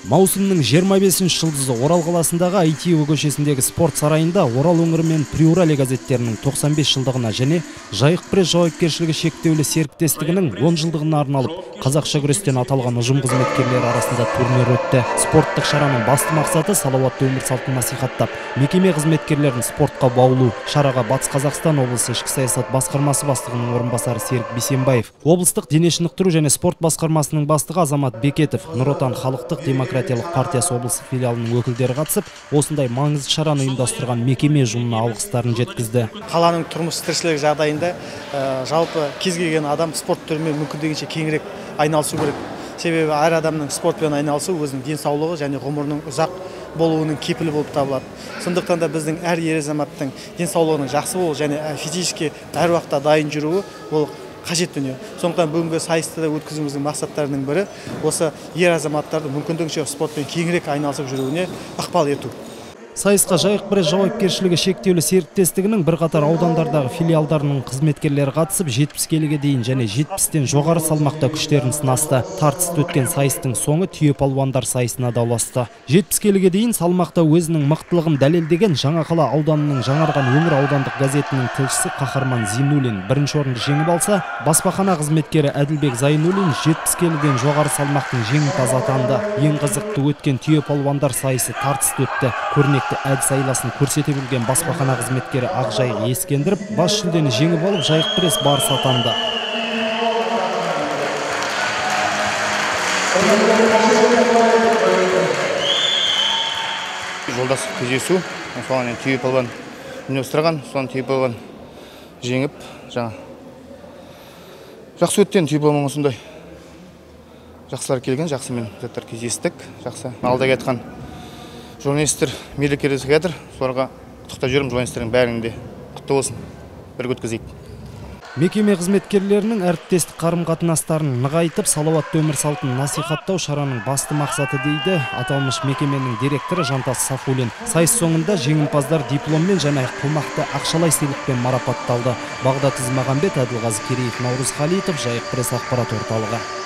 Маусымның 25 жұлдызы Орал қаласындағы Айтиево көшесіндегі спорт сарайында Орал өңірі мен Приурале газеттерінің 95 жылдығына және Жайық пресс жауапкершілігі шектеулі серіктестігінің 10 жылдығына арналып, қазақша күрестен аталған ұжым қызметкерлері арасында турнир өтті. Спорттық шараның басты мақсаты салауатты өмір салтын насихаттап, мекеме қызметкерлерін спортқа баулу. Шараға Батыс Қазақстан облысы ішкі саясат басқармасы бастығының орынбасары Серік Бейсенбаев, облыстық дене шынықтыру және спорт басқармасының бастығы Азамат Бекетов, Нұр Отан халықтық демократиялық партиясы облыстық филиалының өкілдері қатысып, осындай маңызды шараны ұйымдастырған мекеме ұжымына алғыстарын жеткізді. Қаланың тұрмыс тіршілік жағдайында жалпы кез келген адам спорт түрімен мүмкіндігінше кеңірек айналысу керек. Себебі әр адамның спортпен айналысу өзінің денсаулығы және ғұмырының ұзақ болуының кепілі болып табылады. Сондықтан да біздің әр ер азаматтың денсаулығының жақсы болуы және физически әр уақытта дайын жүруі ол қажет дүние. Сондықтан бүгінгі сайысты өткізуіміздің мақсаттарының бірі осы ер азаматтарды мүмкіндігінше спортпен кеңірек айналысып жүруіне ықпал ету. Сайысқа Жайық пресс жауапкершілігі шектеулі серіктестігінің бірқатар аудандардағы филиалдарының қызметкерлері қатысып, 70 келіге дейін және 70-тен жоғары салмақта күштерін сынасты. Тартысты өткен сайыстың соңы түйе палуандар сайысына да ұласты. 70 келіге дейін салмақта өзінің мықтылығын дәлелдеген Жаңақала ауданының Жаңарған өңір аудандық газетінің тілшісі Қахарман Зейнуллин бірінші орынды жеңіп алса, баспахана қызметкері Әділбек Зайнуллин 70 келіден жоғары салмақтың жеңімпазы атанды. Ең қызықты өткен түйе палуандар сайысы тартысты өтті. Әдіс айласын көрсете білген баспахана қызметкері Ақжайық ескендіріп, бас жүлдені жеңіп алып, Жайық пресс барыс атанды. Жолдас кездесу, соған түйе палуан ұйымдастырған, соған түйе палуан жеңіп, жақсы өткен түйе палуан осындай. Жақсылар келген, жақсымен заттар кездестік, жақсы. Алда кеткен журналистер мерекелесіп жатыр, соларға құттықтап жүрмін, журналистердің бәрінің де құтты болсын, бірге өткізейік. Мекеме қызметкерлерінің әріптестік қарым-қатынастарын нығайтып, салауатты өмір салтын насихаттау шараның басты мақсаты дейді аталмыш мекеменің директоры Жантас Сафулин. Сайыс соңында жеңімпаздар дипломмен және қомақты ақшалай сыйлықпен марапатталды. Бағдат Ізмағамбет, Әділғазы Кереев, Наурыз Халитов, Жайық пресс ақпарат орталығы.